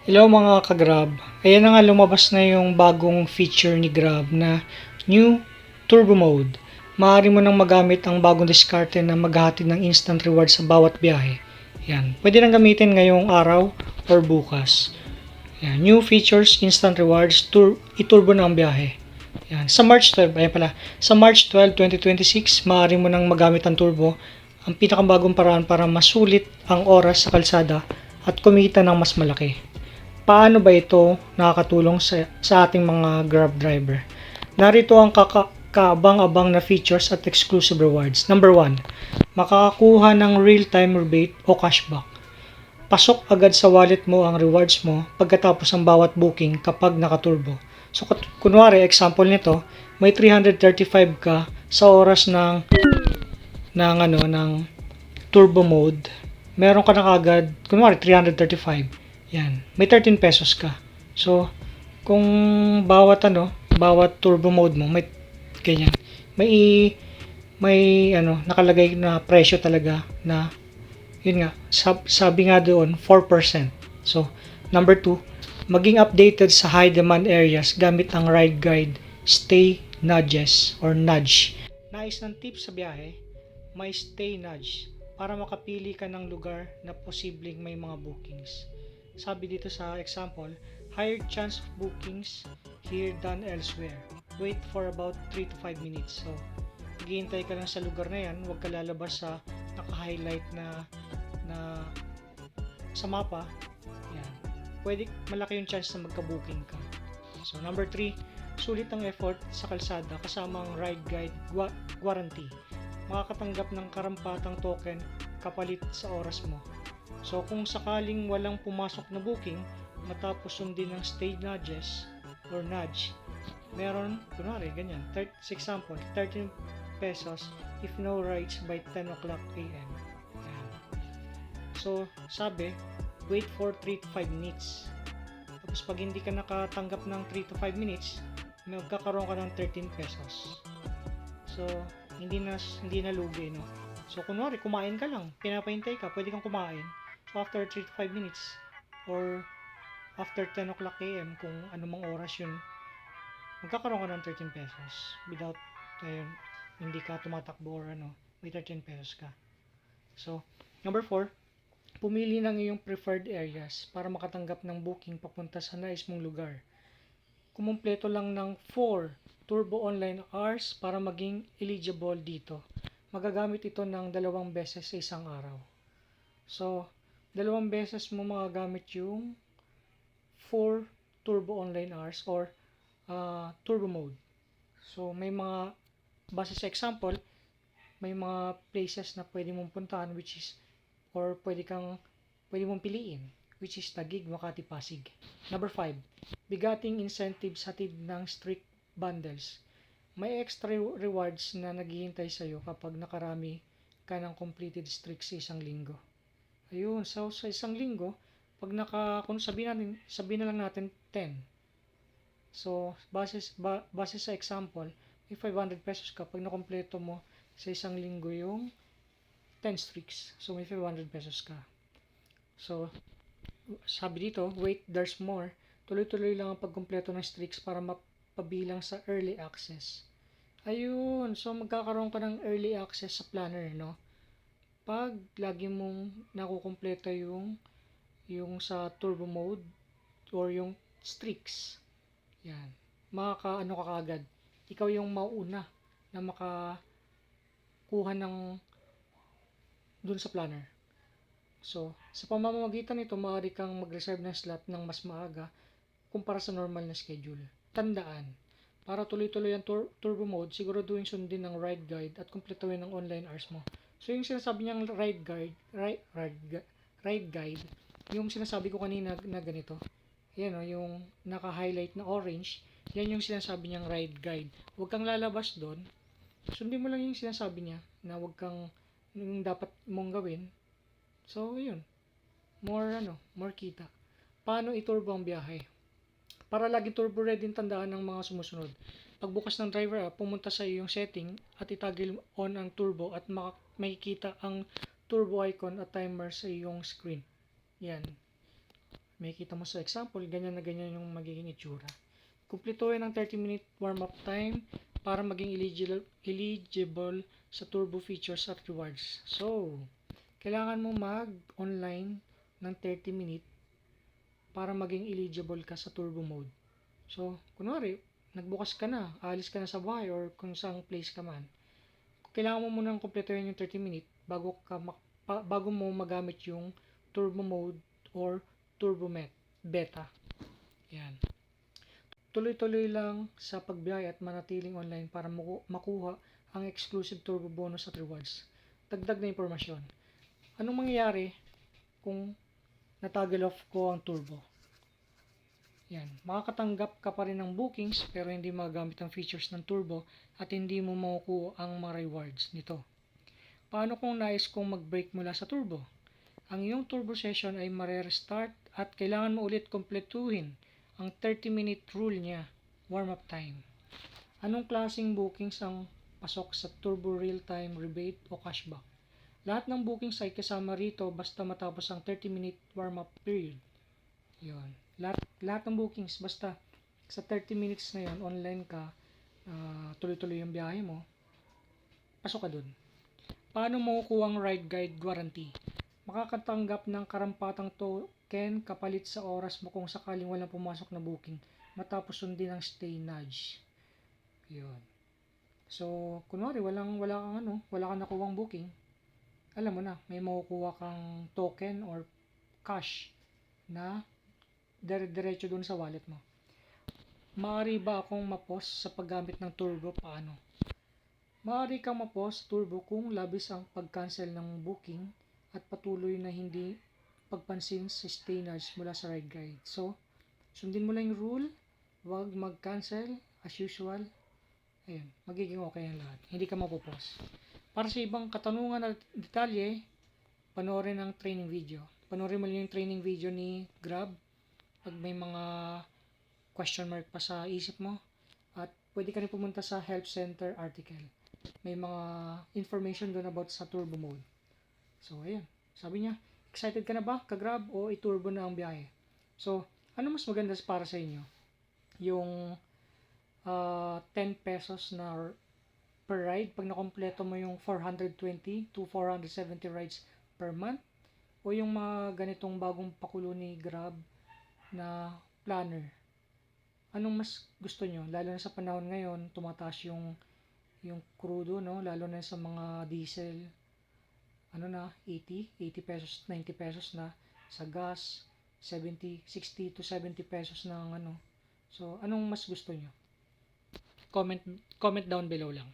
Hello mga ka-Grab. Ayan na nga lumabas na yung bagong feature ni Grab na New Turbo Mode. Maaari mo nang magamit ang bagong diskarte na maghahatid ng instant reward sa bawat biyahe. Yan. Pwede nang gamitin ngayong araw or bukas. Yan. New features, instant rewards, iturbo na ang biyahe. Yan. Sa March 12, ayan pala. Sa March 12, 2026, maaari mo nang magamit ang turbo, ang pinakabagong paraan para masulit ang oras sa kalsada at kumita ng mas malaki. Paano ba ito nakakatulong sa ating mga Grab driver? Narito ang kaabang-abang na features at exclusive rewards. Number 1, makakakuha ng real-time rebate o cashback. Pasok agad sa wallet mo ang rewards mo pagkatapos ng bawat booking kapag nakaturbo. So kunwari, example nito, may 335 ka sa oras ng turbo mode. Meron ka na kagad, kunwari 335. Yan, may 13 pesos ka. So, kung bawat turbo mode mo, may ganyan. May nakalagay na presyo talaga na yun nga, sabi nga doon 4%. So, number 2, maging updated sa high demand areas gamit ang ride guide, stay nudges or nudge. Nais ng tips sa biyahe, may stay nudge para makapili ka ng lugar na posibleng may mga bookings. Sabi dito sa example, higher chance of bookings here than elsewhere. Wait for about 3 to 5 minutes. So, maghihintay ka lang sa lugar na yan, huwag ka lalabas sa naka-highlight na sa mapa. Yan. Pwede, malaki yung chance na magka-booking ka. So, number 3, sulit ang effort sa kalsada kasama ang ride guide guarantee. Makakatanggap ng karampatang token kapalit sa oras mo. So kung sakaling walang pumasok na booking matapos sundin ng stay nudges or nudge, meron, kunwari ganyan, example, 13 pesos if no rides by 10 o'clock a.m. Yan. So sabi, wait for 3 to 5 minutes. Tapos pag hindi ka nakatanggap ng 3 to 5 minutes, magkakaroon ka ng 13 pesos. So hindi na lugi, no? So kunwari kumain ka lang, pinapahintay ka, pwede kang kumain. So after 3 to 5 minutes or after 10 o'clock a.m. kung anumang oras yun, magkakaroon ka ng 13 pesos without hindi ka tumatakbo or may 13 pesos ka. So, number 4, pumili ng iyong preferred areas para makatanggap ng booking papunta sa nais mong lugar. Kumumpleto lang ng 4 turbo online hours para maging eligible dito. Magagamit ito ng 2 beses sa isang araw. So, 2 beses mo magagamit yung 4 turbo online hours or turbo mode. So, may mga, base sa example, may mga places na pwede mong puntahan which is, or pwede mong piliin, which is Taguig, Makati, Pasig. Number 5, bigating incentives hatid ng strict bundles. May extra rewards na naghihintay sa'yo kapag nakarami ka ng completed streaks sa isang linggo. Ayun, so sa isang linggo, pag kung sabihin na lang natin 10. So, base sa example, may 500 pesos ka pag nakompleto mo sa isang linggo yung 10 streaks. So, may 500 pesos ka. So, sabi dito, wait, there's more. Tuloy-tuloy lang ang pagkumpleto ng streaks para mapabilang sa early access. Ayun, so magkakaroon ka ng early access sa planner, no? Pag lagi mong nakukumpleto yung sa turbo mode or yung streaks, yan, makakaano ka kagad, ikaw yung mauna na makakuha ng dun sa planner. So sa pamamagitan nito, maaari kang mag-reserve ng slot ng mas maaga kumpara sa normal na schedule. Tandaan, para tuloy-tuloy ang turbo mode, siguraduhin sundin ng ride guide at kumpletuhin ng online hours mo. So yung sinasabi niyang ride guide, yung sinasabi ko kanina na ganito, yan o, yung naka-highlight na orange, yan yung sinasabi niyang ride guide. Huwag kang lalabas doon, sundin mo lang yung sinasabi niya na huwag kang, yung dapat mong gawin. So yun, more kita. Paano iturbo ang biyahe? Para laging turbo ready ang tandaan ng mga sumusunod. Pagbukas ng driver app, pumunta sa iyong setting at itagil on ang turbo at makikita ang turbo icon at timer sa iyong screen. Yan. May kita mo sa example, ganyan na ganyan yung magiging itsura. Kumpletuhin ang 30-minute warm-up time para maging eligible sa turbo features at rewards. So, kailangan mo mag-online ng 30 minute para maging eligible ka sa turbo mode. So, kunwari, nagbukas ka na, alis ka na sa bahay or kung saan place ka man, kailangan mo munang kumpletuhin yung 30 minute bago mo magamit yung turbo mode or turbo beta. Yan. Tuloy-tuloy lang sa pagbiyahe at manatiling online para makuha ang exclusive turbo bonus at rewards. Dagdag na impormasyon. Anong mangyayari kung natoggle off ko ang turbo? Yan. Makakatanggap ka pa rin ng bookings pero hindi magagamit ang features ng turbo at hindi mo makukuha ang mga rewards nito. Paano kung nais kong mag-break mula sa turbo? Ang iyong turbo session ay mare-restart at kailangan mo ulit kumpletuhin ang 30-minute rule niya, warm-up time. Anong klaseng bookings ang pasok sa turbo real-time rebate o cashback? Lahat ng bookings ay kasama rito basta matapos ang 30-minute warm-up period. Yun. Lahat ng bookings, basta sa 30 minutes na yun, online ka, tuloy-tuloy yung biyahe mo, pasok ka dun. Paano makukuha ang ride guide guarantee? Makakatanggap ng karampatang token kapalit sa oras mo kung sakaling walang pumasok na booking matapos sundin ang stay nudge. Yun. So, kunwari wala kang nakuwang booking, alam mo na, may makukuha kang token or cash na diretso dun sa wallet mo. Maaari ba akong ma-pause sa paggamit ng turbo? Paano? Maaari kang ma-pause turbo kung labis ang pag-cancel ng booking at patuloy na hindi pagpansin sa stay nudge mula sa ride guide. So, sundin mo lang yung rule, huwag mag-cancel as usual. Ayun, magiging okay ang lahat. Hindi ka mapopause. Para sa ibang katanungan at detalye, panoorin ang training video. Panoorin mo lang yung training video ni Grab pag may mga question mark pa sa isip mo. At pwede ka rin pumunta sa help center article. May mga information doon about sa turbo mode. So, ayan. Sabi niya, excited ka na ba ka-Grab o i-turbo na ang biyahe? So, ano mas maganda para sa inyo? Yung 10 pesos na per ride pag nakompleto mo yung 420 to 470 rides per month o yung mga ganitong bagong pakulo ni Grab na planner. Anong mas gusto nyo? Lalo na sa panahon ngayon, tumataas yung crudo, no? Lalo na sa mga diesel, 80 pesos, 90 pesos na. Sa gas, 60 to 70 pesos na So, anong mas gusto nyo? Comment down below lang.